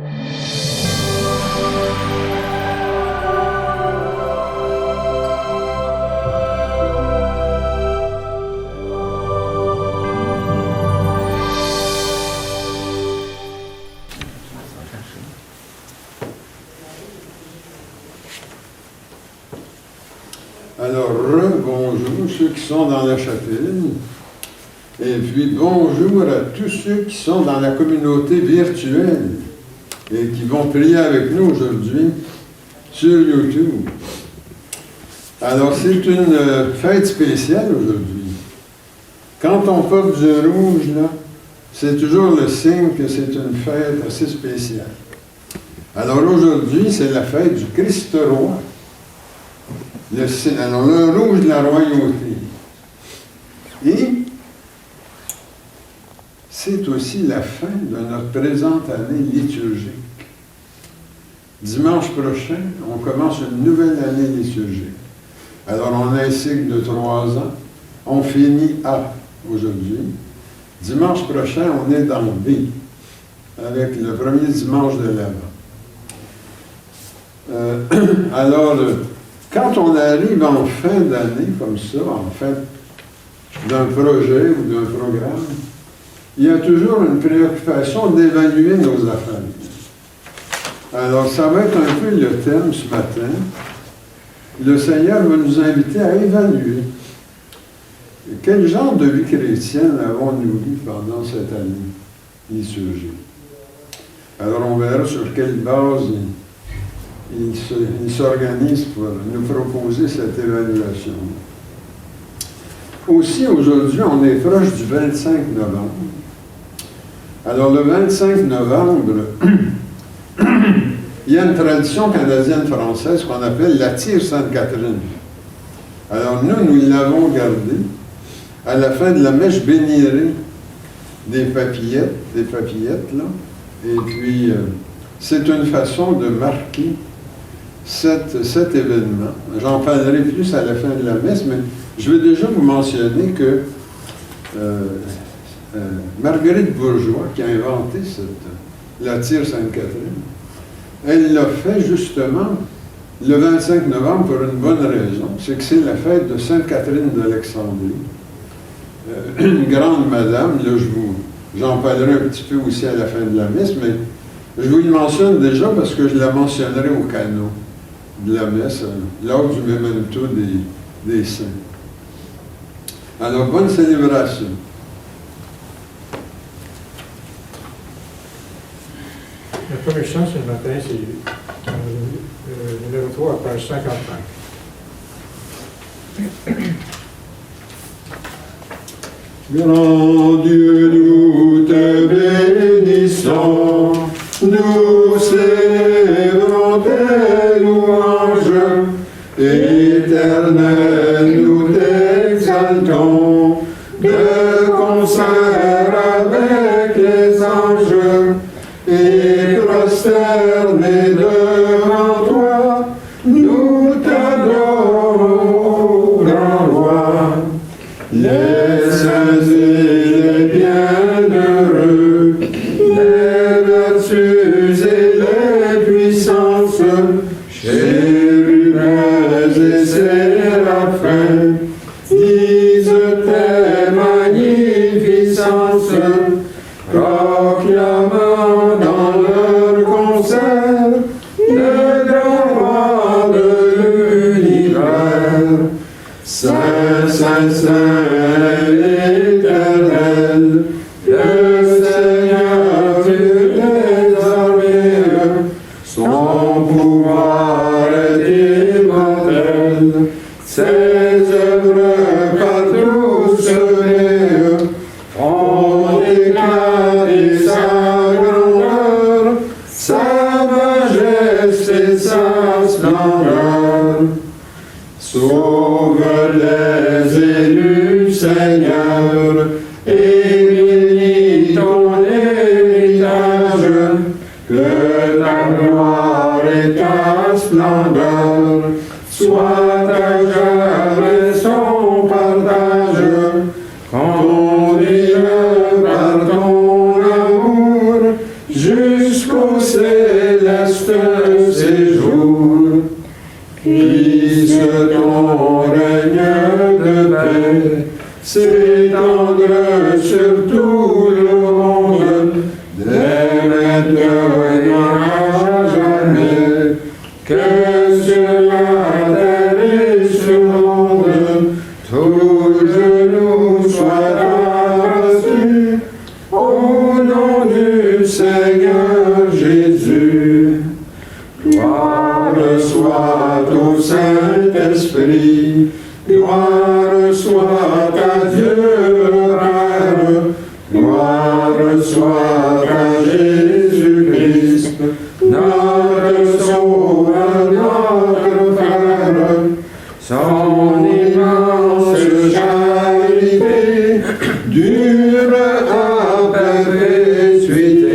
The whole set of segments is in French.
Alors, bonjour ceux qui sont dans la chapelle, et puis bonjour à tous ceux qui sont dans la communauté virtuelle et qui vont prier avec nous aujourd'hui sur YouTube. Alors, c'est une fête spéciale aujourd'hui. Quand on porte du rouge, là, c'est toujours le signe que c'est une fête assez spéciale. Alors aujourd'hui, c'est la fête du Christ roi. Alors, le rouge de la royauté. Et c'est aussi la fin de notre présente année liturgique. Dimanche prochain, on commence une nouvelle année liturgique. Alors, on a un cycle de 3 ans. On finit A aujourd'hui. Dimanche prochain, on est dans B, avec le premier dimanche de l'Avent. Alors, quand on arrive en fin d'année, comme ça, en fin d'un projet ou d'un programme, il y a toujours une préoccupation d'évaluer nos affaires. Alors, ça va être un peu le thème ce matin. Le Seigneur va nous inviter à évaluer quel genre de vie chrétienne avons-nous eu pendant cette année liturgique. Alors, on verra sur quelle base il s'organise pour nous proposer cette évaluation. Aussi, aujourd'hui, on est proche du 25 novembre. Alors, le 25 novembre, il y a une tradition canadienne-française qu'on appelle la tire Sainte-Catherine. Alors, nous l'avons gardée à la fin de la mèche bénirée des papillettes, là. Et puis, c'est une façon de marquer cet événement. J'en parlerai plus à la fin de la messe, mais je veux déjà vous mentionner que Marguerite Bourgeois, qui a inventé la tire Sainte-Catherine, elle l'a fait justement le 25 novembre pour une bonne raison, c'est que c'est la fête de Sainte Catherine d'Alexandrie. Une grande madame, là j'en parlerai un petit peu aussi à la fin de la messe, mais je vous le mentionne déjà parce que je la mentionnerai au canot de la messe, lors du memento des saints. Alors, bonne célébration. Le premier chant ce matin, c'est le numéro 3, page 55. Grand Dieu, nous te bénissons, nous célébrons tes louanges, éternel, nous t'exaltons, de concert avec les anges, et prosternés devant toi, nous t'adorons, grand roi. Les saints et les bienheureux, les vertus et les puissances, chérubins et séraphins, disent tes magnificences, proclamant dans leur concert le grand roi de l'univers. Saint, Saint, Saint, éternel, le Seigneur Dieu des armées, son pouvoir est immortel, ses œuvres partout semées, font déclarer sa grandeur, sa majesté, sa splendeur. Sauve les élus, Seigneur, et bénis ton héritage, que ta gloire et ta splendeur soient à jamais son partage. Conduis-le par ton amour jusqu'au céleste séjour, puisse ton règne de paix s'étendre sur tout le monde, dès maintenant à jamais, que sur la terre et sur le monde, tout genou soit abattu, au nom du Seigneur Jésus. Gloire soit au Saint-Esprit, gloire soit à Dieu le Père, gloire soit à Jésus-Christ, notre Sauveur, notre Frère, son immense charité dure à perpétuité.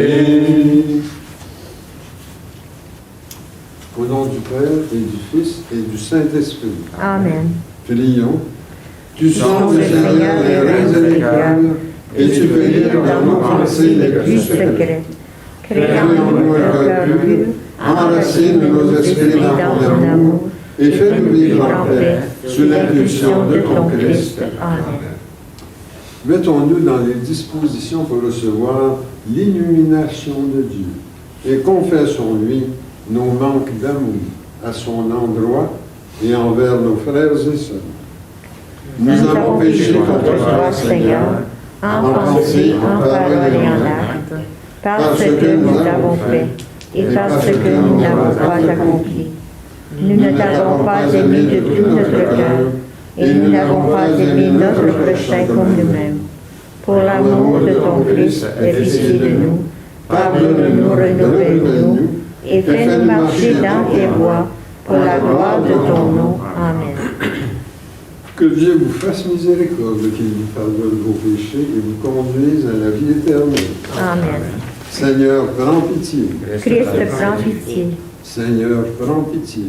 Au nom du Père et du Fils et du Saint-Esprit. Amen. Prions. Tu Son sondes, Seigneur, les reins et les cœurs, et tu peux lire dans nos pensées les plus secrets. Crée en nous un cœur pur, enracine nos esprits dans ton amour, et fais-nous vivre en paix, sous l'impulsion de ton Christ. Amen. Mettons-nous dans les dispositions pour recevoir l'illumination de Dieu, et confessons-lui nos manques d'amour à son endroit et envers nos frères et sœurs. Nous avons péché contre toi, Seigneur, en pensée, en parole et en acte, parce que nous avons fait et parce que nous n'avons pas accompli. Nous ne t'avons pas aimé de tout notre cœur et nous n'avons pas aimé notre prochain comme nous-mêmes. Pour l'amour de ton Christ, aie pitié de nous, pardonne-nous, renouvelle-nous et fais-nous marcher dans tes voies pour la gloire de ton nom. Amen. Que Dieu vous fasse miséricorde, qu'il vous pardonne vos péchés et vous conduise à la vie éternelle. Amen. Seigneur, prends pitié. Christ, prends pitié. Seigneur, prends pitié.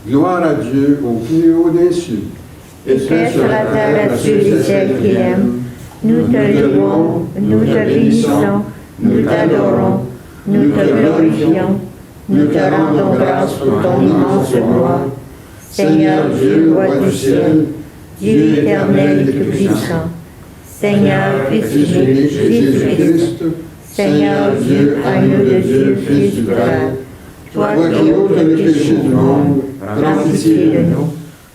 Gloire à Dieu au plus haut des cieux. Et fais sur la terre à ceux et celles qui l'aiment. Nous te louons, nous te bénissons, nous t'adorons, nous te glorifions, nous te rendons grâce pour ton immense gloire. Seigneur Dieu, roi du ciel, Dieu éternel et tout-puissant, Seigneur, Fils unique, Jésus-Christ, Seigneur Dieu, agneau de Dieu, Fils du Père, toi qui ôtes le péché du monde, prends pitié de nous.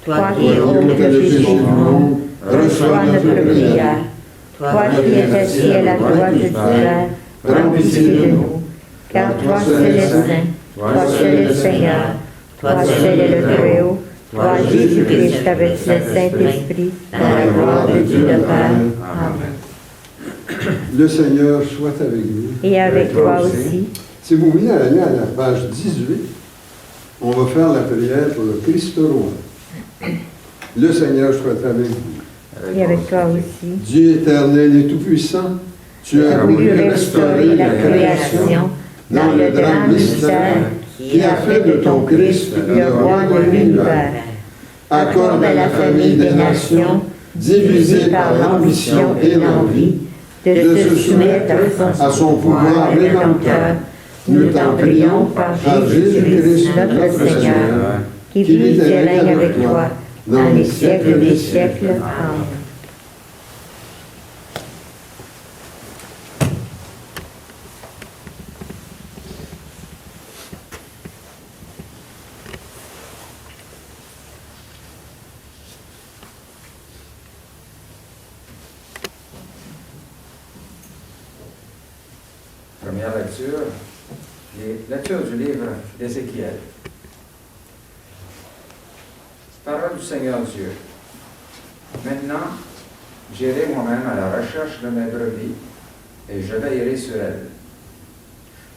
Toi qui ôtes le péché du monde, reçois notre prière. Toi qui es assis à la droite du Père, prends pitié de nous. Car toi seul es saint, toi seul es Seigneur, toi seul es le Très-Haut, toi Jésus-Christ avec le Saint-Esprit, dans la gloire de Dieu le Père. Amen. Le Seigneur soit avec vous. Et avec toi aussi. Si vous voulez aller à la page 18, on va faire la prière pour le Christ roi. Le Seigneur soit avec vous. Et avec toi aussi. Dieu éternel et tout-puissant, tu as voulu restaurer la création dans le grand mystère qui a fait de ton Christ le roi de l'univers. Accorde à la famille des nations, divisée par l'ambition et l'envie, de se soumettre à son pouvoir rédempteur. Nous t'en prions par Jésus-Christ notre Seigneur, qui vit et règne avec toi dans les siècles des siècles. Amen. Première lecture, lecture du livre d'Ézéchiel. Parole du Seigneur Dieu. Maintenant, j'irai moi-même à la recherche de mes brebis et je veillerai sur elles.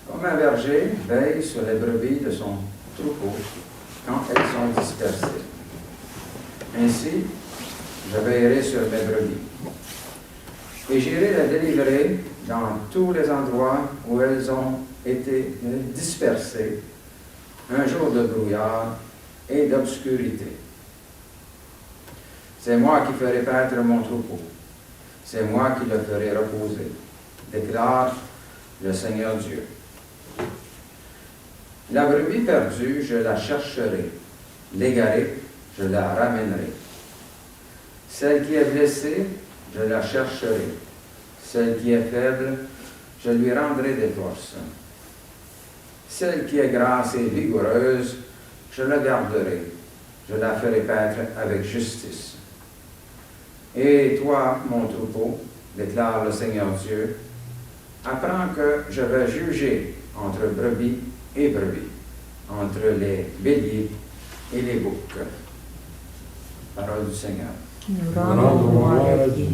Comme un berger veille sur les brebis de son troupeau quand elles sont dispersées. Ainsi, je veillerai sur mes brebis. Et j'irai les délivrer dans tous les endroits où elles ont été dispersées, un jour de brouillard et d'obscurité. C'est moi qui ferai paître mon troupeau, c'est moi qui le ferai reposer, déclare le Seigneur Dieu. La brebis perdue, je la chercherai. L'égarée, je la ramènerai. Celle qui est blessée, je la chercherai. Celle qui est faible, je lui rendrai des forces. Celle qui est grasse et vigoureuse, je la garderai. Je la ferai paître avec justice. Et toi, mon troupeau, déclare le Seigneur Dieu, apprends que je vais juger entre brebis et brebis, entre les béliers et les boucs. Parole du Seigneur. Nous rendons gloire à Dieu.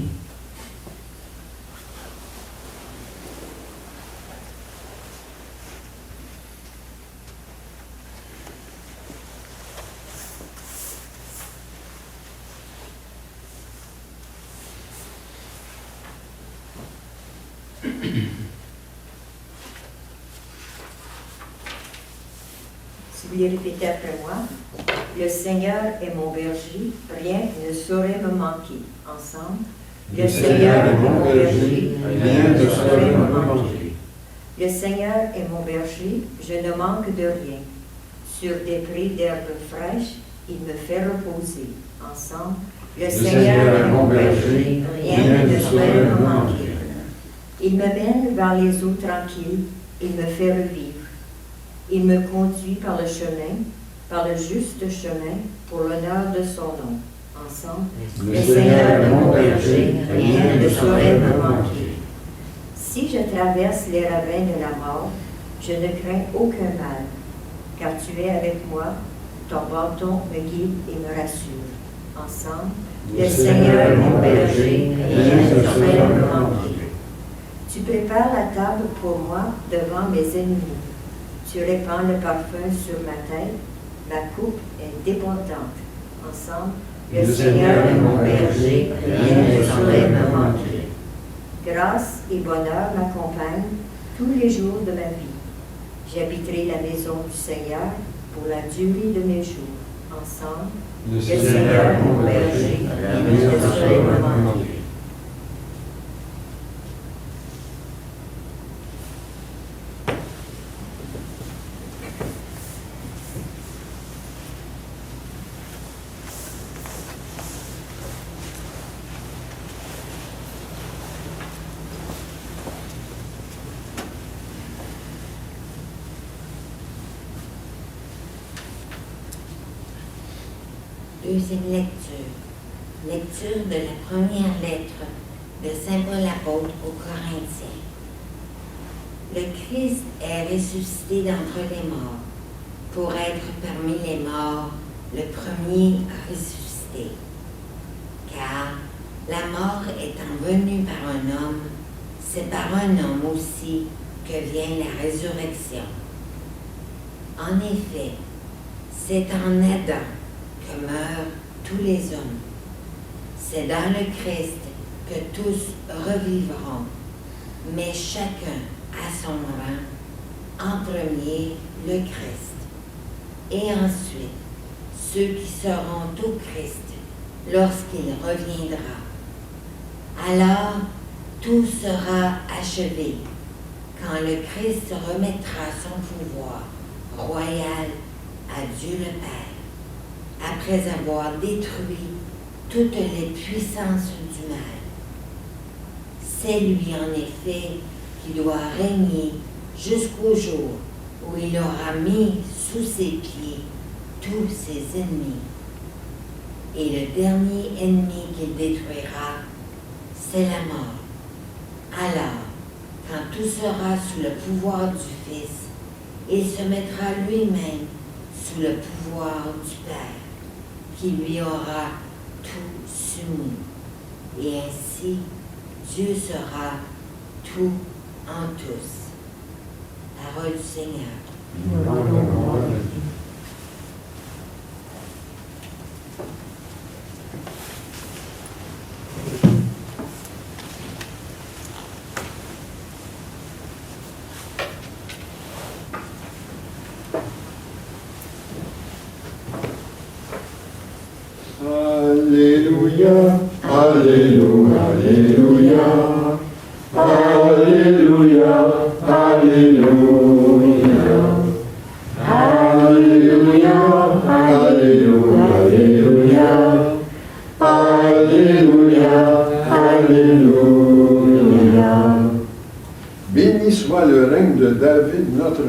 Si vous les répétez après moi, le Seigneur est mon berger, rien ne saurait me manquer. Ensemble, le Seigneur est mon berger, rien ne saurait me manquer. Le Seigneur est mon berger, je ne manque de rien. Sur des prés d'herbes fraîches, il me fait reposer. Ensemble, le Seigneur est mon berger, rien ne saurait me manquer. Il me mène vers les eaux tranquilles, il me fait revivre. Il me conduit par le chemin, par le juste chemin, pour l'honneur de son nom. Ensemble, le Seigneur est mon berger, rien ne saurait me manquer. Si je traverse les ravins de la mort, je ne crains aucun mal, car tu es avec moi, ton bâton me guide et me rassure. Ensemble, le Seigneur est mon berger, rien ne saurait me manquer. Tu prépares la table pour moi devant mes ennemis. Tu répands le parfum sur ma tête, ma coupe est débordante. Ensemble, le Seigneur est mon berger, rien ne saurait me manquer. Grâce et bonheur m'accompagnent tous les jours de ma vie. J'habiterai la maison du Seigneur pour la durée de mes jours. Ensemble, le Seigneur est mon berger, rien ne saurait me manquer. Deuxième lecture. Lecture de la première lettre de Saint Paul apôtre aux Corinthiens. Le Christ est ressuscité d'entre les morts pour être parmi les morts le premier à ressusciter. Car la mort étant venue par un homme, c'est par un homme aussi que vient la résurrection. En effet, c'est en Adam que meurent tous les hommes. C'est dans le Christ que tous revivront, mais chacun à son rang, en premier le Christ, et ensuite ceux qui seront au Christ lorsqu'il reviendra. Alors tout sera achevé quand le Christ remettra son pouvoir royal à Dieu le Père, après avoir détruit toutes les puissances du mal. C'est lui en effet qui doit régner jusqu'au jour où il aura mis sous ses pieds tous ses ennemis. Et le dernier ennemi qu'il détruira, c'est la mort. Alors, quand tout sera sous le pouvoir du Fils, il se mettra lui-même sous le pouvoir du Père, qui lui aura tout soumis. Et ainsi, Dieu sera tout en tous. Parole du Seigneur. Nous rendons gloire à Dieu. Alléluia, Alléluia, Alléluia, Alléluia, Alléluia.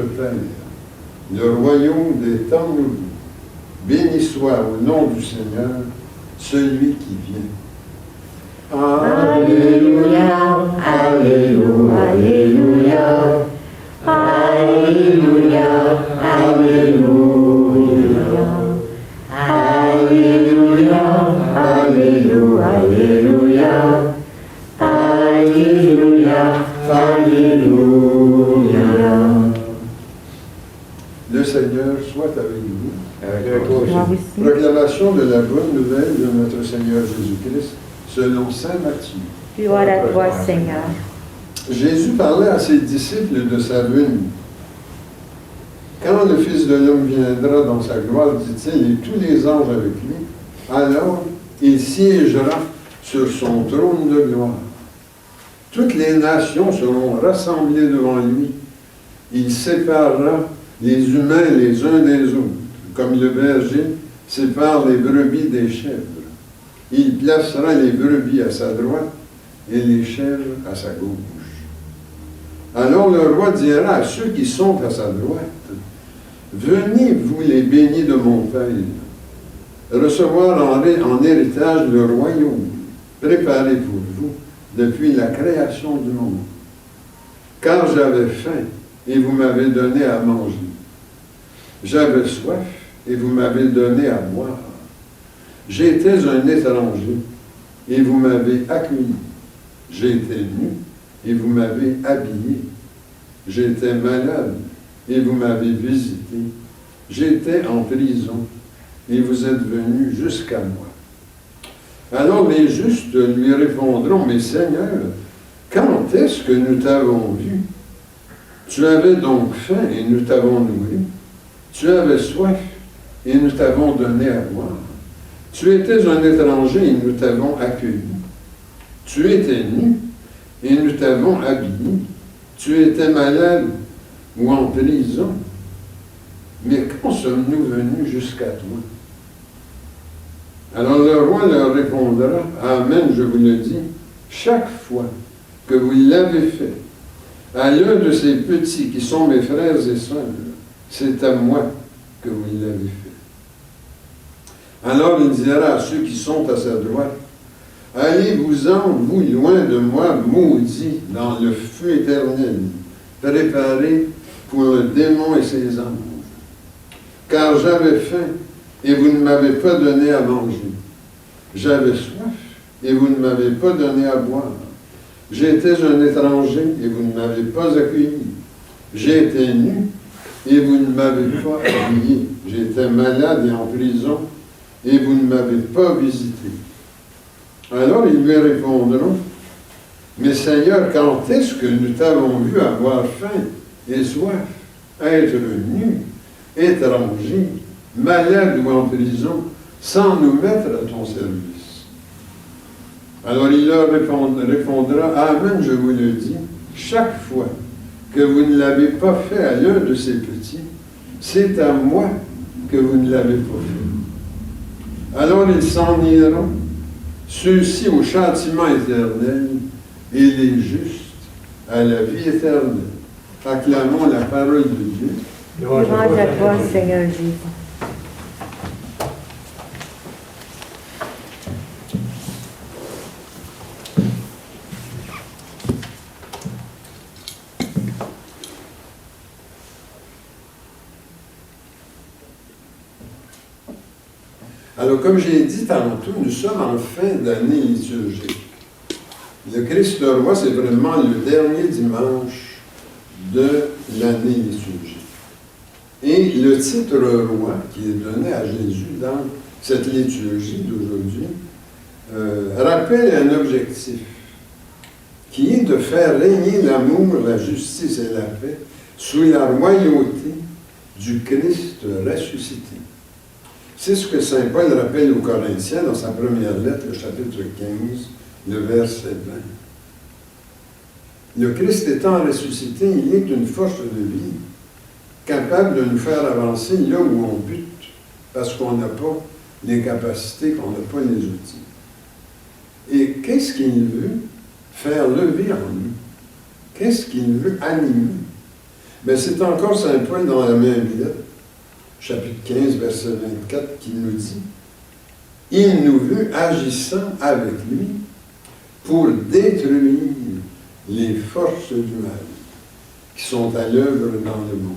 Père, le royaume des temps nouveaux. Béni soit au nom du Seigneur, celui qui vient. Alléluia, Alléluia, Alléluia, Alléluia, Alléluia, Alléluia, Alléluia, Alléluia, Alléluia. Le Seigneur soit avec vous. Avec Avec toi toi Moi aussi. aussi. Proclamation de la bonne nouvelle de notre Seigneur Jésus-Christ selon saint Matthieu. Gloire à toi, Seigneur. Jésus parlait à ses disciples de sa venue. Quand le Fils de l'homme viendra dans sa gloire, dit-il, et tous les anges avec lui, alors il siégera sur son trône de gloire. Toutes les nations seront rassemblées devant lui. Il séparera les humains les uns des autres, comme le berger sépare les brebis des chèvres. Il placera les brebis à sa droite et les chèvres à sa gauche. Alors le roi dira à ceux qui sont à sa droite, « Venez, vous les bénis de mon Père, recevoir en héritage le royaume, préparé pour vous depuis la création du monde. Car j'avais faim, et vous m'avez donné à manger. J'avais soif, et vous m'avez donné à boire. J'étais un étranger, et vous m'avez accueilli. J'étais nu, et vous m'avez habillé. J'étais malade, et vous m'avez visité. J'étais en prison, et vous êtes venus jusqu'à moi. Alors les justes lui répondront, « Mais Seigneur, quand est-ce que nous t'avons vu? Tu avais donc faim, et nous t'avons nourri. Tu avais soif, et nous t'avons donné à boire. Tu étais un étranger, et nous t'avons accueilli. Tu étais nu, et nous t'avons habillé. Tu étais malade ou en prison. Mais quand sommes-nous venus jusqu'à toi? » Alors le roi leur répondra, « Amen, je vous le dis, chaque fois que vous l'avez fait à l'un de ces petits qui sont mes frères et sœurs, c'est à moi que vous l'avez fait. » Alors il dira à ceux qui sont à sa droite, « Allez-vous-en, vous, loin de moi, maudits, dans le feu éternel, préparé pour le démon et ses anges. Car j'avais faim, et vous ne m'avez pas donné à manger. J'avais soif, et vous ne m'avez pas donné à boire. J'étais un étranger, et vous ne m'avez pas accueilli. J'étais nu, et vous ne m'avez pas habillé. J'étais malade et en prison, et vous ne m'avez pas visité. » Alors ils lui répondront, « Mais Seigneur, quand est-ce que nous t'avons vu avoir faim et soif, être nu, étranger, malade ou en prison, sans nous mettre à ton service? » Alors il leur répondra, « Amen, je vous le dis, chaque fois que vous ne l'avez pas fait à l'un de ces petits, c'est à moi que vous ne l'avez pas fait. » Alors ils s'en iront, ceux-ci au châtiment éternel, et les justes à la vie éternelle. Acclamons la parole de Dieu. Louange à toi, Seigneur Jésus. Alors, comme j'ai dit tantôt, nous sommes en fin d'année liturgique. Le Christ le Roi, c'est vraiment le dernier dimanche de l'année liturgique. Et le titre Roi qui est donné à Jésus dans cette liturgie d'aujourd'hui rappelle un objectif qui est de faire régner l'amour, la justice et la paix sous la royauté du Christ ressuscité. C'est ce que saint Paul rappelle aux Corinthiens dans sa première lettre, le chapitre 15, le verset 20. Le Christ étant ressuscité, il est une force de vie, capable de nous faire avancer là où on bute, parce qu'on n'a pas les capacités, qu'on n'a pas les outils. Et qu'est-ce qu'il veut faire lever en nous? Qu'est-ce qu'il veut animer? Mais c'est encore Saint Paul dans la même lettre, chapitre 15, verset 24, qui nous dit « Il nous veut agissant avec lui pour détruire les forces du mal qui sont à l'œuvre dans le monde. »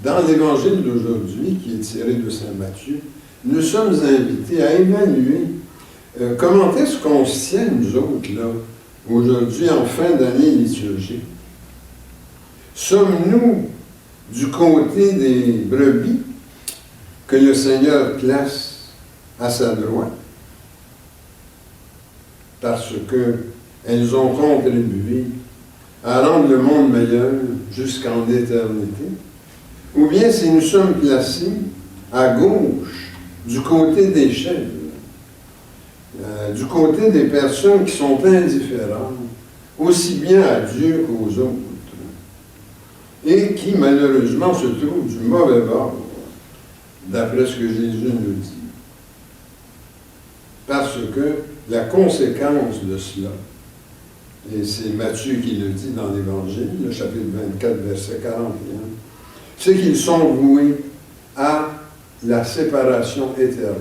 Dans l'Évangile d'aujourd'hui, qui est tiré de Saint Matthieu, nous sommes invités à évaluer comment est-ce qu'on se tient, nous autres, là, aujourd'hui, en fin d'année liturgique. Sommes-nous du côté des brebis que le Seigneur place à sa droite parce qu'elles ont contribué à rendre le monde meilleur jusqu'en éternité? Ou bien si nous sommes placés à gauche, du côté des chèvres, du côté des personnes qui sont indifférentes, aussi bien à Dieu qu'aux autres, et qui malheureusement se trouvent du mauvais bord, d'après ce que Jésus nous dit. Parce que la conséquence de cela, et c'est Matthieu qui le dit dans l'Évangile, le chapitre 24, verset 41, c'est qu'ils sont voués à la séparation éternelle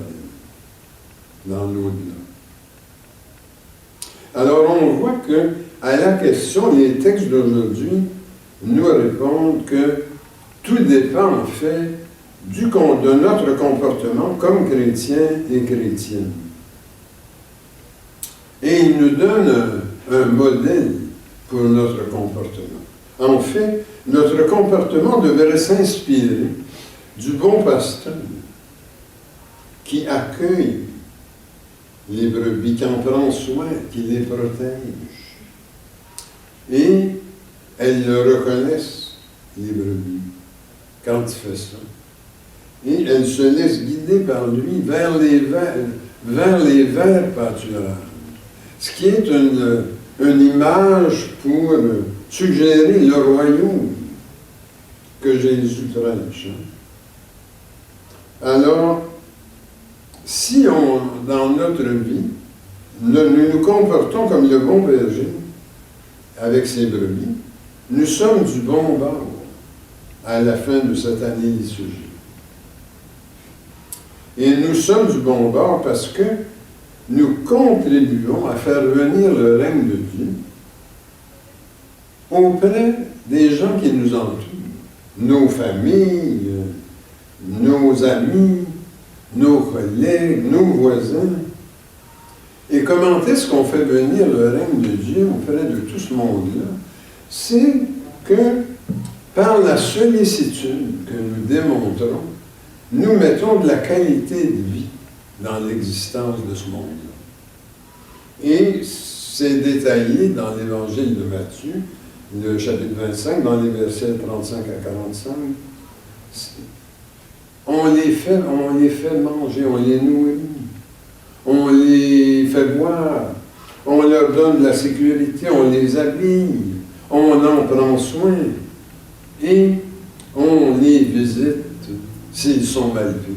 dans l'au-delà. Alors on voit que à la question, les textes d'aujourd'hui nous répondent que tout dépend en fait de notre comportement comme chrétiens et chrétiennes. Et il nous donne un modèle pour notre comportement. En fait, notre comportement devrait s'inspirer du bon pasteur qui accueille les brebis, qui en prend soin, qui les protège. Et elles le reconnaissent, les brebis, quand il fait ça. Et elles se laissent guider par lui vers les verts pâturages. Ce qui est une image pour suggérer le royaume que Jésus prêche. Alors, si dans notre vie, nous nous comportons comme le bon berger avec ses brebis, nous sommes du bon bord à la fin de cette année liturgique. Et nous sommes du bon bord parce que nous contribuons à faire venir le règne de Dieu auprès des gens qui nous entourent, nos familles, nos amis, nos collègues, nos voisins. Et comment est-ce qu'on fait venir le règne de Dieu auprès de tout ce monde-là? C'est que par la sollicitude que nous démontrons, nous mettons de la qualité de vie dans l'existence de ce monde-là. Et c'est détaillé dans l'Évangile de Matthieu, le chapitre 25, dans les versets 35 à 45. On les fait manger, on les nourrit, on les fait boire, on leur donne de la sécurité, on les habille, on en prend soin et on les visite s'ils sont mal pris.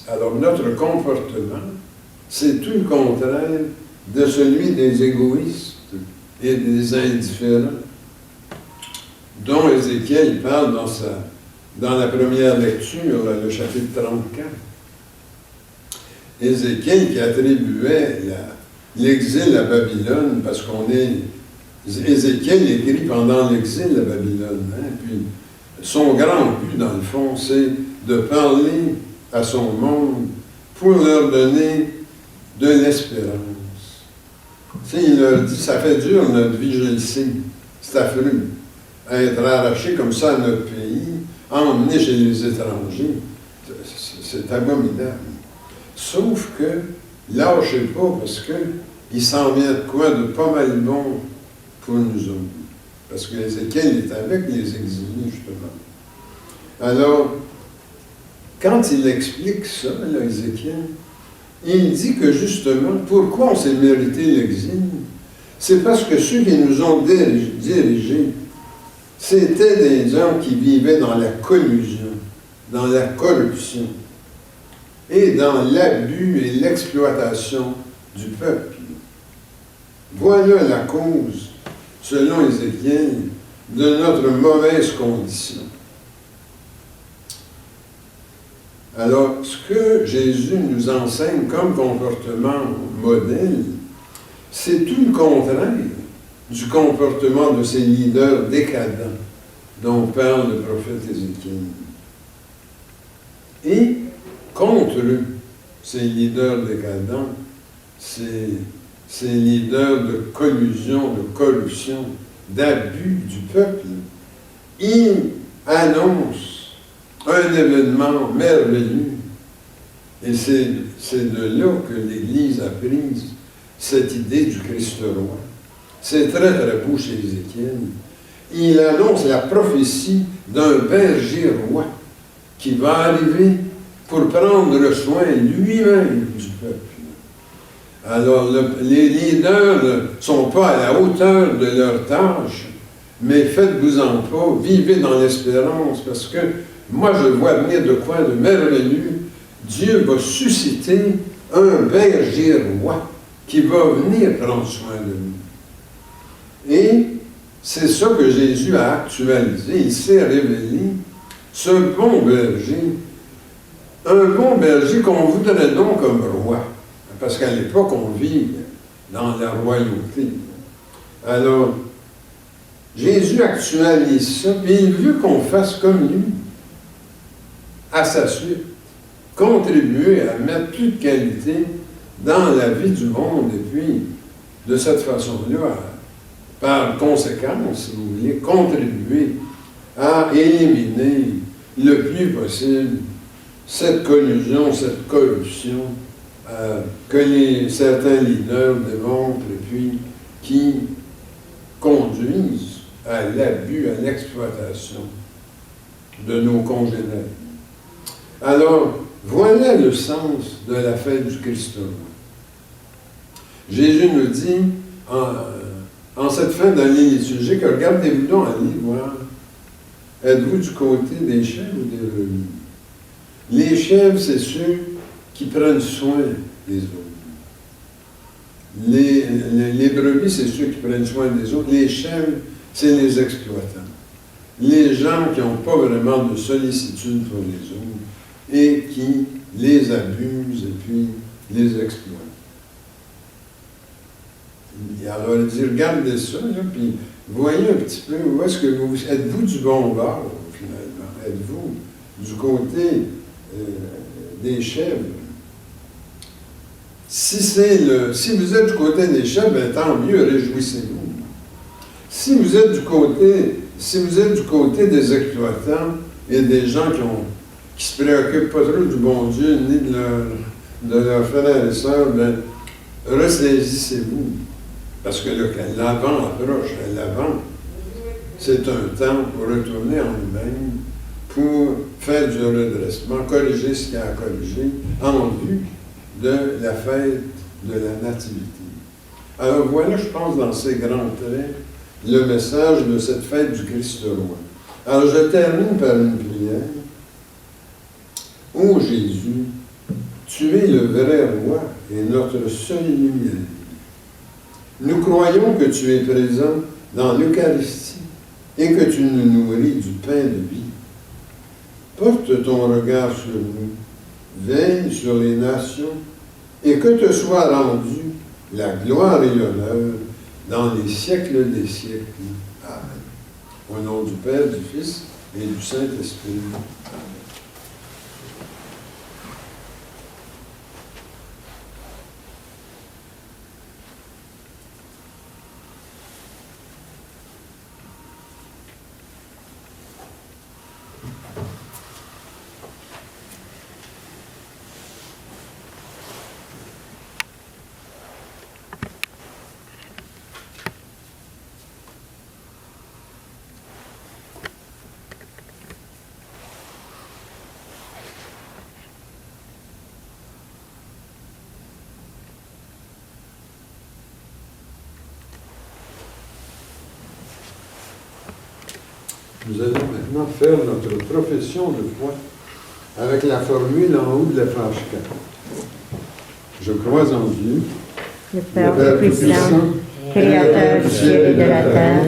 Alors notre comportement, c'est tout le contraire de celui des égoïstes et des indifférents dont Ézéchiel parle dans la première lecture, le chapitre 34. Ézéchiel qui attribuait l'exil à Babylone, parce Ézéchiel écrit pendant l'exil à Babylone. Puis son grand but, dans le fond, c'est de parler à son monde pour leur donner de l'espérance. Tu sais, il leur dit, ça fait dur notre vie, je le sais, c'est affreux. Être arraché comme ça à notre pays, emmené chez les étrangers, c'est abominable. Sauf que, lâchez pas, parce qu'il s'en vient de quoi de pas mal bon pour nous autres. Parce que Ézéchiel est avec les exilés, justement. Alors, quand il explique ça, là, Ézéchiel, il dit que justement, pourquoi on s'est mérité l'exil? C'est parce que ceux qui nous ont dirigés, c'était des gens qui vivaient dans la collusion, dans la corruption et dans l'abus et l'exploitation du peuple. Voilà la cause, selon Ézéchiel, de notre mauvaise condition. Alors, ce que Jésus nous enseigne comme comportement modèle, c'est tout le contraire du comportement de ces leaders décadents dont parle le prophète Ézéchiel. Et contre eux, ces leaders décadents, ces leaders de collusion, de corruption, d'abus du peuple, ils annoncent un événement merveilleux. Et c'est de là que l'Église a pris cette idée du Christ roi. C'est très très beau chez Ézéchiel. Il annonce la prophétie d'un berger roi qui va arriver pour prendre le soin lui-même du peuple. Alors, les leaders ne sont pas à la hauteur de leur tâche, mais faites-vous-en pas, vivez dans l'espérance, parce que moi, je vois venir de quoi de merveilleux. Dieu va susciter un berger roi qui va venir prendre soin de nous. Et c'est ça que Jésus a actualisé. Il s'est révélé, ce bon berger, un bon berger qu'on voudrait donc comme roi. Parce qu'à l'époque, on vit dans la royauté. Alors, Jésus actualise ça, puis il veut qu'on fasse comme lui, à sa suite, contribuer à mettre plus de qualité dans la vie du monde, et puis, de cette façon-là, par conséquence, si vous voulez, contribuer à éliminer le plus possible cette collusion, cette corruption que certains leaders démontrent et puis qui conduisent à l'abus, à l'exploitation de nos congénères. Alors, voilà le sens de la fête du Christ roi. Jésus nous dit, en cette fin d'année liturgique, regardez-vous donc aller voir, êtes-vous du côté des chèvres ou des brebis? Les chèvres, c'est ceux qui prennent soin des autres. Les brebis, c'est ceux qui prennent soin des autres. Les chèvres, c'est les exploitants. Les gens qui n'ont pas vraiment de sollicitude pour les autres et qui les abusent et puis les exploitent. Et alors, il dit, regardez ça, là, puis voyez un petit peu où est-ce que vous êtes-vous du bon bord, finalement? Êtes-vous du côté des chèvres? Si vous êtes du côté des chèvres, bien, tant mieux, réjouissez-vous. Si vous êtes du côté des exploitants et des gens qui se préoccupent pas trop du bon Dieu ni de leurs frères et sœurs, bien, ressaisissez-vous. Parce que l'Avent approche. L'Avent, c'est un temps pour retourner en nous-mêmes, pour faire du redressement, corriger ce qu'il y a à corriger, en vue de la fête de la Nativité. Alors voilà, je pense, dans ces grands traits, le message de cette fête du Christ roi. Alors je termine par une prière. Ô Jésus, tu es le vrai roi et notre seule lumière. Nous croyons que tu es présent dans l'Eucharistie et que tu nous nourris du pain de vie. Porte ton regard sur nous, veille sur les nations, et que te soit rendue la gloire et l'honneur dans les siècles des siècles. Amen. Au nom du Père, du Fils et du Saint-Esprit. Amen. Nous allons maintenant faire notre profession de foi avec la formule en haut de la page 4. Je crois en Dieu, Le Père Tout-Puissant, Créateur du ciel et de la terre,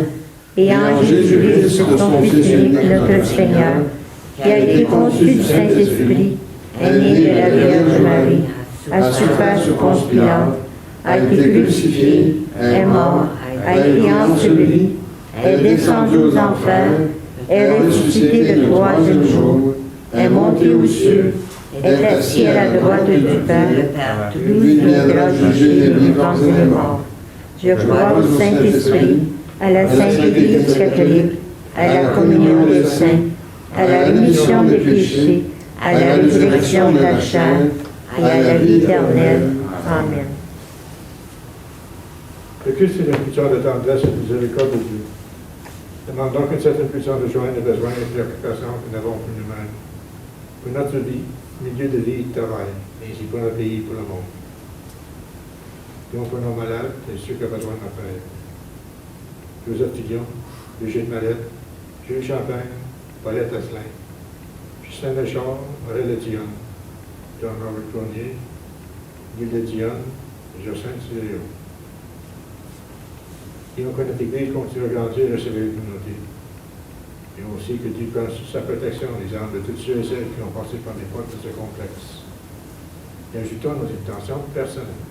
et en Jésus-Christ, son Fils unique, notre Seigneur, qui a été conçu du Saint-Esprit, est né de la Vierge Marie, a souffert sous Ponce Pilate, a été crucifié, est mort, a été enseveli, est descendu aux enfers, est ressuscité le troisième jour, est monté aux cieux, est assis à la droite du Père, d'où il viendra juger les vivants et les morts. Je crois au Saint-Esprit, à la Sainte Église catholique, à la communion des saints, à la rémission des péchés, à la résurrection de la chair, et à la vie éternelle. Amen. Le Christ est une puissance de tendresse et de miséricorde de Dieu. Demande donc une certaine puissance de joindre les besoins et les préoccupations que nous n'avons plus nous-mêmes. Pour notre vie, milieu de vie et de travail, et ainsi pour notre pays et pour le monde. Prions pour nos malades et ceux qui ont besoin de notre aide. Joseph Tillon, Brigitte Mallette, Jules Champagne, Paulette Asselin, Justin Lechard, Aurélie Dionne, Jean-Robert Clounier, Guy Dionne et Jocelyne Siléo. Prions que notre Église continue à grandir et à recevoir une communauté. Et aussi que Dieu prenne sous sa protection les âmes de toutes ceux et celles qui ont passé par les portes de ce complexe. Et ajoutons nos intentions personnelles.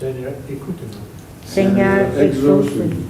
Seigneur, écoute-nous. Seigneur, exauce-nous.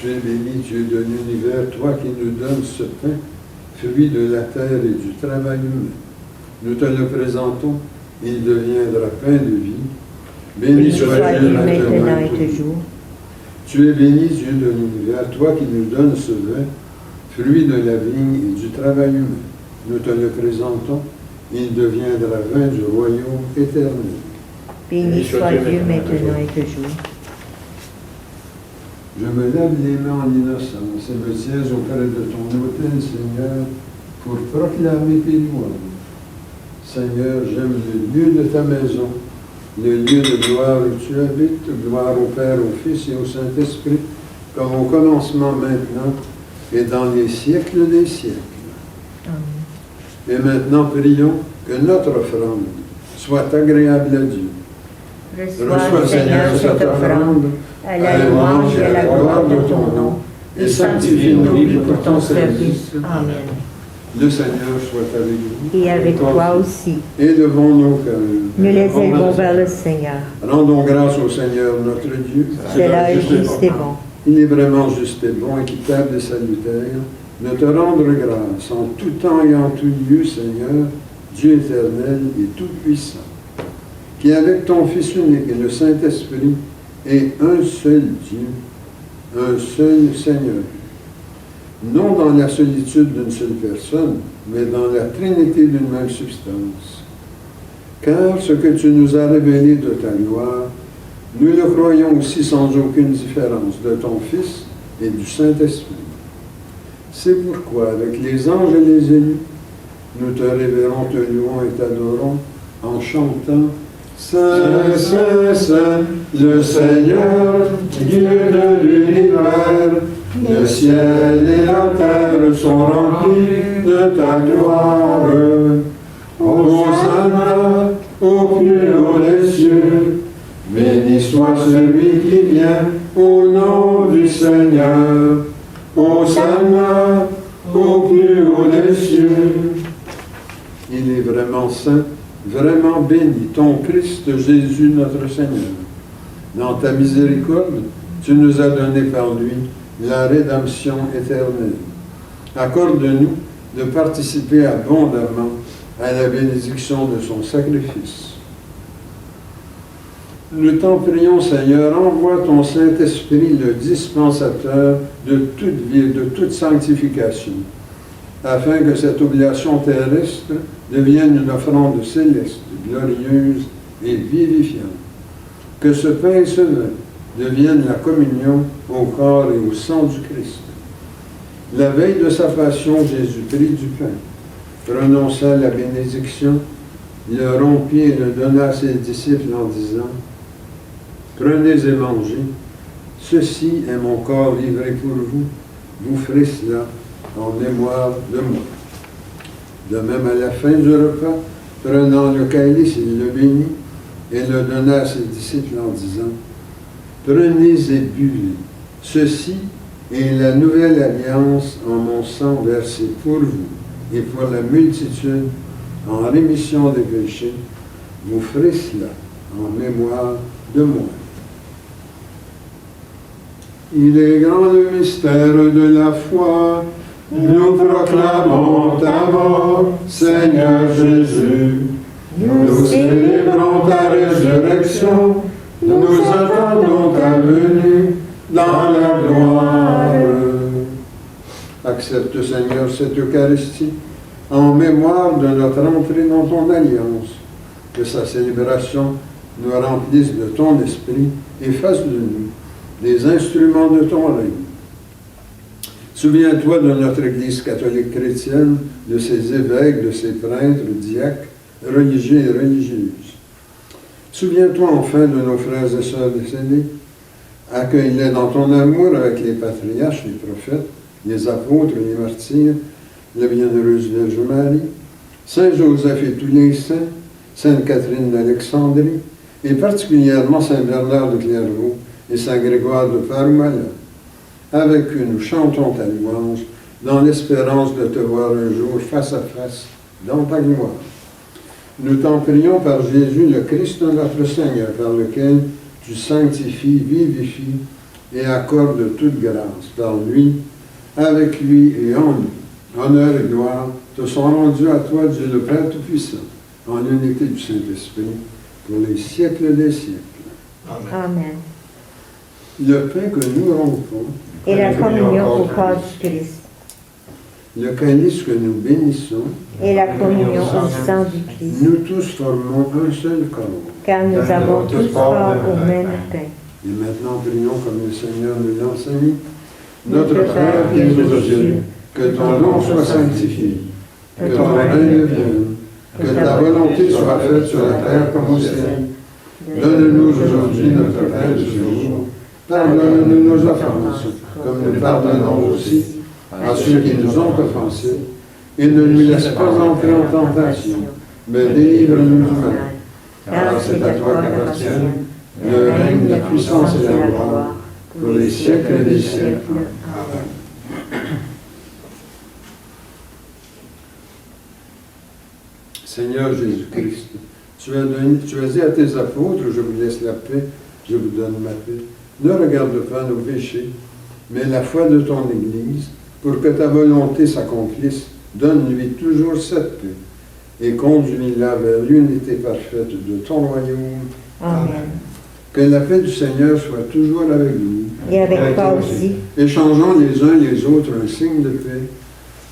Tu es béni, Dieu de l'univers, toi qui nous donnes ce pain, fruit de la terre et du travail humain. Nous te le présentons, il deviendra pain de vie. Béni sois-tu maintenant et toujours. Tu es béni, Dieu de l'univers, toi qui nous donnes ce vin, fruit de la vigne et du travail humain. Nous te le présentons, il deviendra vin du royaume éternel. Béni soit Dieu maintenant et toujours. Je me lève les mains en innocence et me tiens auprès de ton autel, Seigneur, pour proclamer tes louanges. Seigneur, j'aime le lieu de ta maison, le lieu de gloire où tu habites, gloire au Père, au Fils et au Saint-Esprit, comme au commencement maintenant et dans les siècles des siècles. Amen. Et maintenant, prions que notre offrande soit agréable à Dieu. Reçois, Seigneur, cette offrande, à la louange et à la gloire de ton nom, et sanctifie nos vies pour ton service. Amen. Le Seigneur soit avec vous. Et avec toi aussi. Élevons nos cœurs. Nous les élevons vers le Seigneur. Rendons grâce au Seigneur notre Dieu. Cela est juste et bon. Il est vraiment juste et bon, équitable et salutaire de te rendre grâce en tout temps et en tout lieu, Seigneur, Dieu éternel et tout-puissant, qui avec ton Fils unique et le Saint-Esprit est un seul Dieu, un seul Seigneur. Non dans la solitude d'une seule personne, mais dans la trinité d'une même substance. Car ce que tu nous as révélé de ta gloire, nous le croyons aussi sans aucune différence de ton Fils et du Saint-Esprit. C'est pourquoi, avec les anges et les élus, nous te révérons, te louons et t'adorons en chantant Saint, Saint, Saint, le Seigneur, Dieu de l'univers, le ciel et la terre sont remplis de ta gloire. Hosanna au plus haut des cieux, béni soit celui qui vient au nom du Seigneur. Hosanna au plus haut des cieux. Il est vraiment saint, vraiment béni, ton Christ Jésus notre Seigneur. Dans ta miséricorde, tu nous as donné par lui la rédemption éternelle. Accorde-nous de participer abondamment à la bénédiction de son sacrifice. Nous t'en prions, Seigneur, envoie ton Saint-Esprit, le dispensateur de toute vie, de toute sanctification, afin que cette oblation terrestre devienne une offrande céleste, glorieuse et vivifiante. Que ce pain et ce vin deviennent la communion au corps et au sang du Christ. La veille de sa passion, Jésus prit du pain, prononça la bénédiction, le rompit et le donna à ses disciples en disant « Prenez et mangez, ceci est mon corps livré pour vous, vous ferez cela en mémoire de moi. » De même, à la fin du repas, prenant le calice, il le bénit et le donna à ses disciples en disant « Prenez et buvez, ceci est la nouvelle alliance en mon sang versé pour vous et pour la multitude en rémission des péchés. Vous ferez cela en mémoire de moi. » Il est grand le mystère de la foi. Nous proclamons ta mort, Seigneur Jésus. Nous célébrons ta résurrection. Nous attendons ta venue dans la gloire. Accepte, Seigneur, cette Eucharistie en mémoire de notre entrée dans ton alliance. Que sa célébration nous remplisse de ton esprit et fasse de nous des instruments de ton règne. Souviens-toi de notre Église catholique chrétienne, de ses évêques, de ses prêtres, diacres, religieux et religieuses. Souviens-toi enfin de nos frères et sœurs décédés. Accueille-les dans ton amour avec les patriarches, les prophètes, les apôtres, les martyrs, la bienheureuse Vierge Marie, Saint Joseph et tous les saints, Sainte Catherine d'Alexandrie, et particulièrement Saint Bernard de Clairvaux et Saint Grégoire de Parumala. Avec eux, nous chantons ta louange, dans l'espérance de te voir un jour face à face dans ta gloire. Nous t'en prions par Jésus, le Christ notre Seigneur, par lequel tu sanctifies, vivifies et accordes toute grâce. Par lui, avec lui et en lui, honneur et gloire te sont rendus à toi, Dieu le Père Tout-Puissant, en l'unité du Saint-Esprit, pour les siècles des siècles. Amen. Le pain que nous rompons Et la communion au corps du Christ. le calice que nous bénissons, Et la communion au sang du Christ. nous tous formons un seul corps. Car nous avons tous part au même pain. Et maintenant, prions comme le Seigneur nous l'a enseigné. Notre Père qui es aux cieux, que ton nom soit sanctifié, que ton règne vienne, que ta volonté soit faite sur la terre comme au ciel. Donne-nous aujourd'hui notre pain du jour. Pardonne-nous nos offenses, comme nous pardonnons aussi à ceux qui nous ont offensés. Et ne nous laisse pas entrer en tentation, mais délivre-nous du mal. Car c'est à toi qu'appartiennent le règne, la puissance et la gloire, pour les siècles des siècles. Amen. Seigneur Jésus-Christ, tu as dit à tes apôtres, je vous laisse la paix, je vous donne ma paix. Ne regarde pas nos péchés, mais la foi de ton Église, pour que ta volonté s'accomplisse. Donne-lui toujours cette paix et conduis-la vers l'unité parfaite de ton royaume. Amen. Que la paix du Seigneur soit toujours avec nous et avec toi aussi. Échangeons les uns les autres un signe de paix,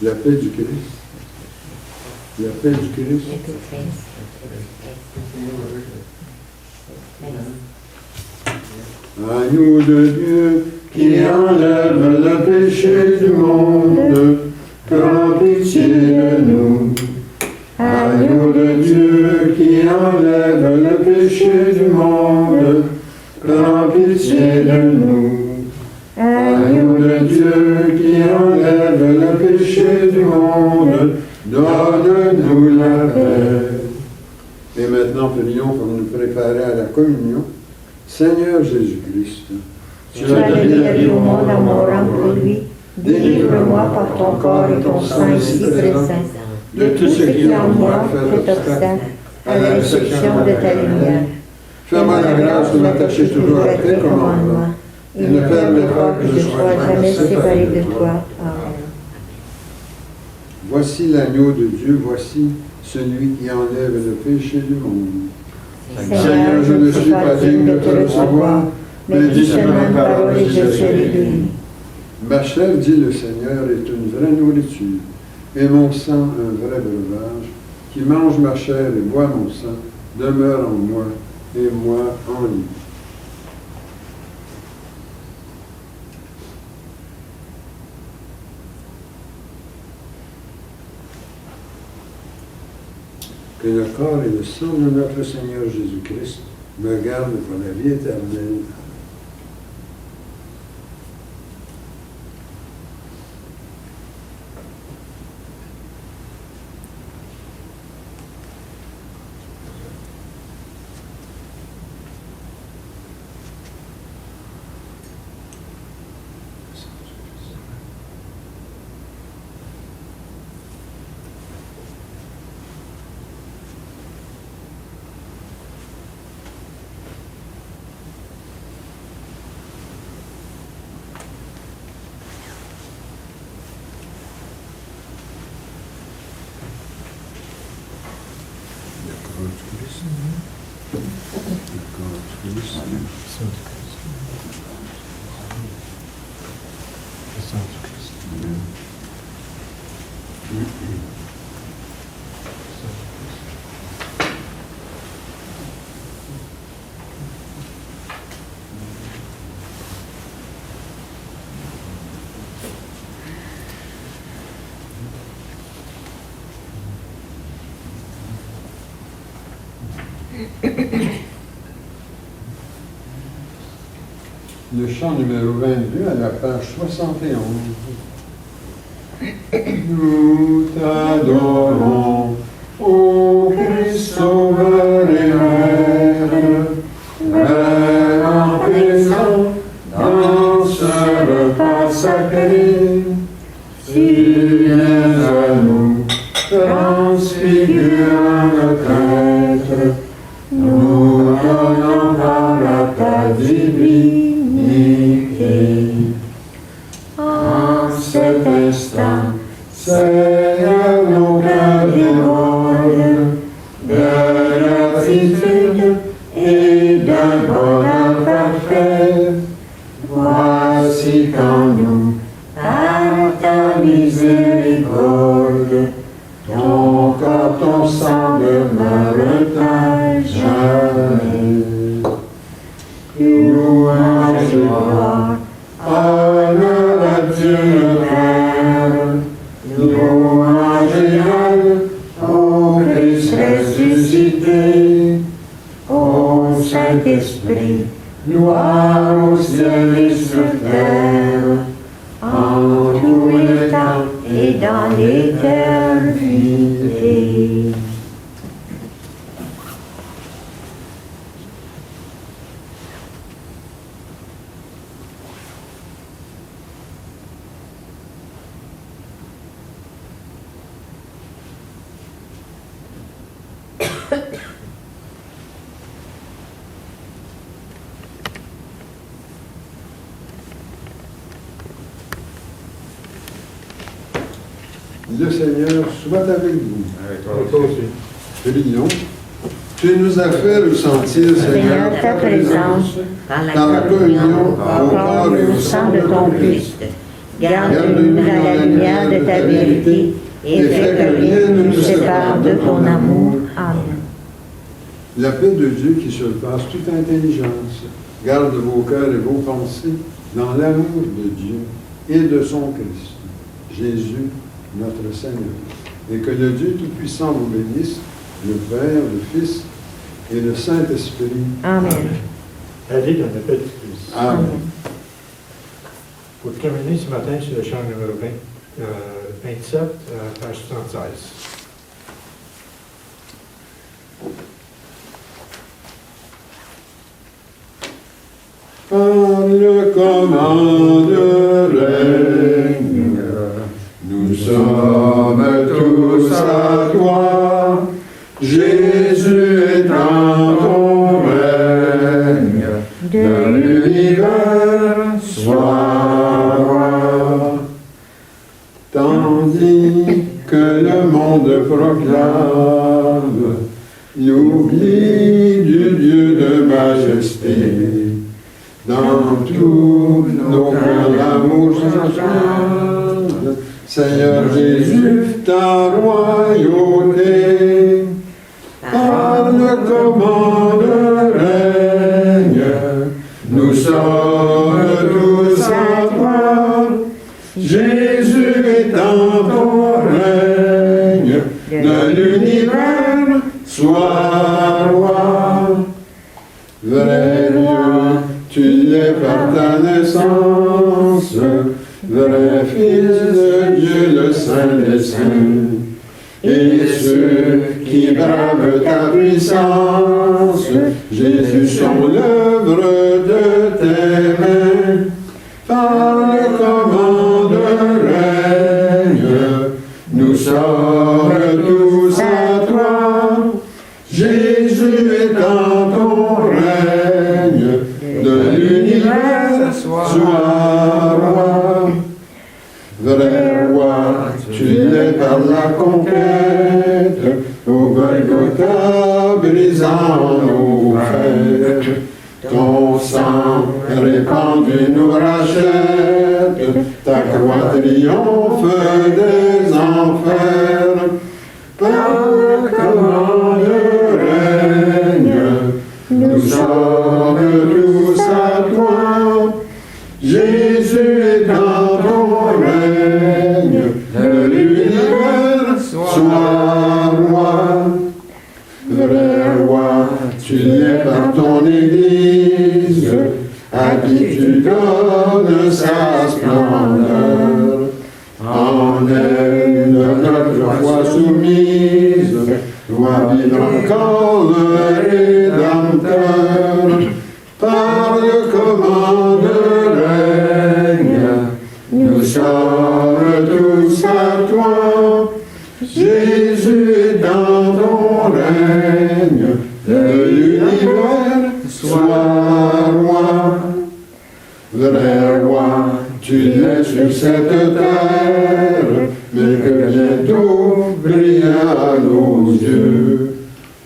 la paix du Christ. La paix du Christ. Agneau de Dieu qui enlève le péché du monde, prends pitié de nous. Agneau de Dieu qui enlève le péché du monde, prends pitié de nous. Agneau de Dieu qui enlève le péché du monde, donne-nous la paix. Et maintenant, prions pour nous préparer à la communion. Seigneur Jésus-Christ, Tu as donné la vie au monde en mourant pour lui. Délivre-moi par ton corps et ton sang ici présent de tout ce qui en moi fait obstacle à la réception de ta lumière. fais-moi la grâce de m'attacher toujours à tes commandements et ne permets pas que je sois jamais séparé de toi. Amen. Voici l'agneau de Dieu, voici celui qui enlève le péché du monde. Seigneur, je ne suis pas digne de te recevoir, mais dis seulement une parole et je serai guéri. Ma chair, dit le Seigneur, est une vraie nourriture, et mon sang un vrai breuvage. Qui mange ma chair et boit mon sang demeure en moi, et moi en lui. Que le corps et le sang de notre Seigneur Jésus-Christ me gardent pour la vie éternelle. Le chant numéro 22 à la page 71. Nous t'adorons, ô Christ sauveur et maître, vraiment présent dans ce repas sacré. Tu viens à nous, transfigurant notre être, nous donnons par à ta divinité. En cet instant, Seigneur, nos cœurs débordent de gratitude et d'un bonheur parfait. Voici qu'en nous, par ta miséricorde, ton corps, ton sang demeurent à jamais. Louange et gloire, honneur à Dieu le Père, louange et honneur au Christ ressuscité, au Saint-Esprit, gloire au ciel et sur terre, en tous les temps et dans l'éternité. Le Seigneur soit avec vous. Avec toi aussi. Prions. Tu nous as fait ressentir, Seigneur, ta présence par dans la communion au corps et au sang de ton Christ. Garde-nous dans la lumière de ta vérité et fais que rien ne nous sépare de ton amour. Amen. La paix de Dieu qui surpasse toute intelligence garde vos cœurs et vos pensées dans l'amour de Dieu et de son Christ, Jésus, notre Seigneur. Et que le Dieu Tout-Puissant vous bénisse, le Père, le Fils et le Saint-Esprit. Amen. Allez dans la paix du Christ. Amen. Pour terminer ce matin sur le chant numéro 27, page 76. Par le commande règne, nous sommes tous à toi. Jésus est dans ton règne, de l'univers sois roi. Tandis que le monde proclame l'oubli du Dieu de majesté, dans tous nos cœurs d'amour s'enchante, Seigneur Jésus, ta royauté, par le commande règne, nous sommes tous à toi. Jésus est dans ton règne, de l'univers, sois roi. Vrai Dieu, tu l'es par ta naissance, vrai Fils de Dieu, le Saint des Saints. Et ceux qui bravent ta puissance, Jésus, sont l'œuvre de tes mains. Par le commande règne, nous sommes tous à toi. Jésus est dans ton règne, de l'univers, sois roi. Vrai roi, tu l'es par la conquête, au Golgotha brisant nos fêtes. Ton sang répandu nous rachète, ta croix triomphe des enfers. Par le commande règne, nous sommes tous à toi. Jésus est dans ton règne, de l'univers, sois roi. Vrai roi, tu l'es par ton Église, à qui tu donnes sa splendeur. En elle, notre foi soumise, doit vivre encore le Rédempteur. Par le commande règne, nous sommes tous à toi. Jésus est dans ton règne, de l'univers, sois roi. Vrai roi, tu l'es sur cette terre, mais que bientôt brille à nos yeux.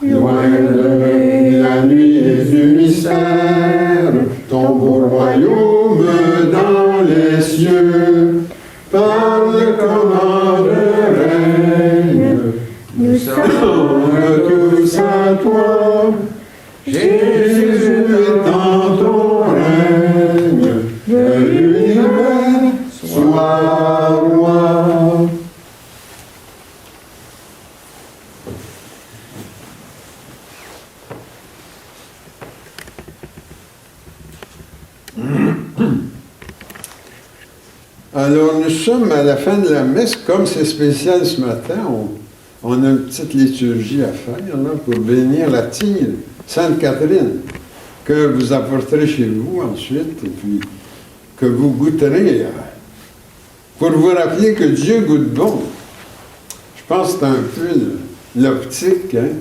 Loin de la nuit et du mystère, ton beau royaume dans les cieux. Par le commande règne, nous sommes tous à toi. Jésus est dans ton règne, de l'univers, sois roi. Alors, nous sommes à la fin de la messe. Comme c'est spécial ce matin, on a une petite liturgie à faire là, pour bénir la tille Sainte Catherine, que vous apporterez chez vous ensuite, et puis que vous goûterez, pour vous rappeler que Dieu goûte bon. Je pense que c'est un peu l'optique. Hein?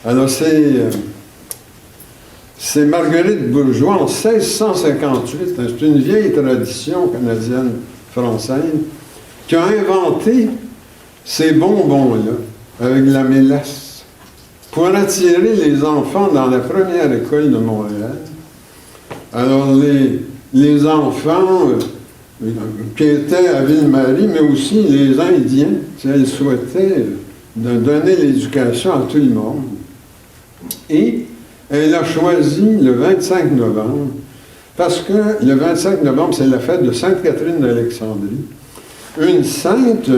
Alors, c'est Marguerite Bourgeois en 1658, hein, c'est une vieille tradition canadienne-française, qui a inventé ces bonbons-là avec la mélasse. pour attirer les enfants dans la première école de Montréal. Alors, les enfants qui étaient à Ville-Marie, mais aussi les Indiens, elle souhaitait donner l'éducation à tout le monde. Et elle a choisi le 25 novembre, parce que le 25 novembre, c'est la fête de Sainte Catherine d'Alexandrie, une sainte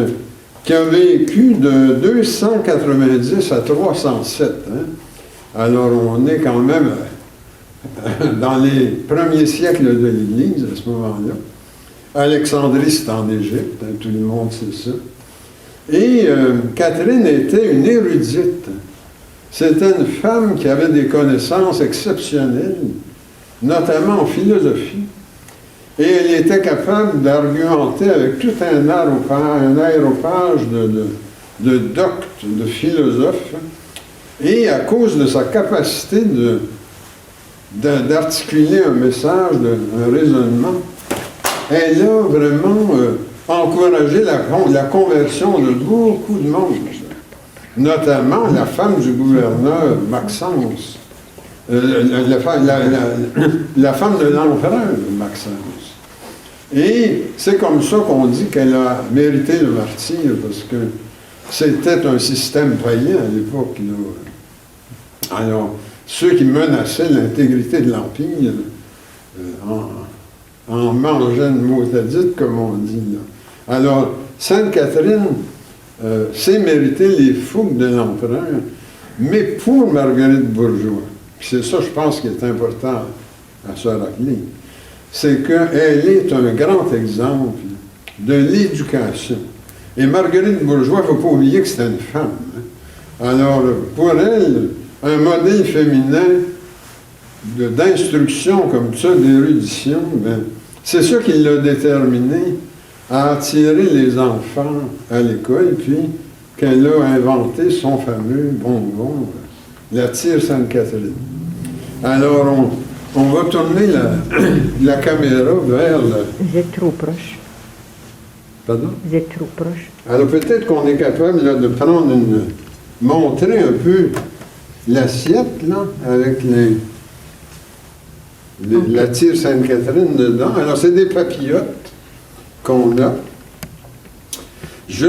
qui a vécu de 290 à 307. Hein? Alors, on est quand même dans les premiers siècles de l'Église, à ce moment-là. Alexandrie, c'est en Égypte, hein, tout le monde sait ça. Et Catherine était une érudite. C'était une femme qui avait des connaissances exceptionnelles, notamment en philosophie. Et elle était capable d'argumenter avec tout un aéropage de doctes, de philosophes. Et à cause de sa capacité d'articuler un message, un raisonnement, elle a vraiment encouragé la conversion de beaucoup de monde, notamment la femme du gouverneur Maxence, la femme de l'empereur Maxence. Et c'est comme ça qu'on dit qu'elle a mérité le martyre, parce que c'était un système païen à l'époque. Alors, ceux qui menaçaient l'intégrité de l'Empire en mangeant une motadite, comme on dit là. Alors, Sainte Catherine s'est mérité les fougues de l'empereur, mais pour Marguerite Bourgeois, c'est ça, je pense, qui est important à se rappeler, c'est qu'elle est un grand exemple de l'éducation. Et Marguerite Bourgeois, il ne faut pas oublier que c'était une femme. Hein? Alors, pour elle, un modèle féminin d'instruction comme ça, d'érudition, ben, c'est ça qui l'a déterminé à attirer les enfants à l'école, puis qu'elle a inventé son fameux bonbon, la tire Sainte-Catherine. Alors, on va tourner la caméra vers le... Vous êtes trop proche. Pardon? Vous êtes trop proche. Alors, peut-être qu'on est capable là, de prendre montrer un peu l'assiette, là, avec la tire Sainte-Catherine dedans. Alors, c'est des papillotes qu'on a. Je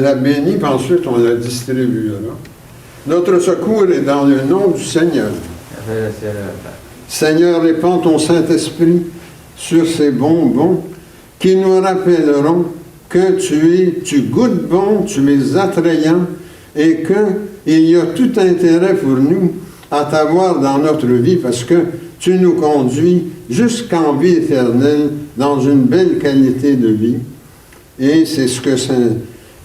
la bénis, puis ensuite on la distribue. Là. Notre secours est dans le nom du Seigneur. Seigneur, répands ton Saint-Esprit sur ces bonbons qui nous rappelleront que tu goûtes bon, tu es attrayant et qu'il y a tout intérêt pour nous à t'avoir dans notre vie parce que tu nous conduis jusqu'en vie éternelle dans une belle qualité de vie. Et c'est ce que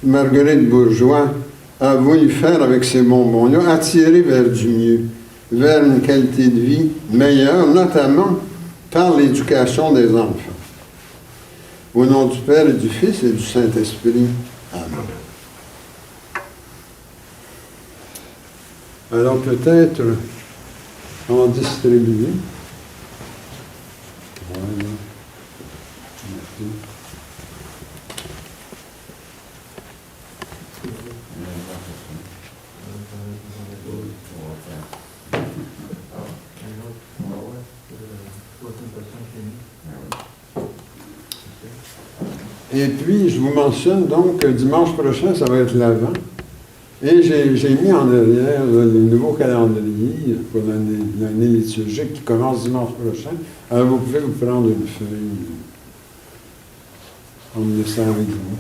Marguerite Bourgeois a voulu faire avec ces bonbons-là, attirer vers du mieux, vers une qualité de vie meilleure, notamment par l'éducation des enfants. Au nom du Père et du Fils et du Saint-Esprit. Amen. Alors peut-être en distribuer. Voilà. Merci. Et puis, je vous mentionne donc que dimanche prochain, ça va être l'Avent. Et j'ai mis en arrière là, les nouveaux calendriers pour l'année liturgique qui commence dimanche prochain. Alors, vous pouvez vous prendre une feuille. Emmenez ça avec vous.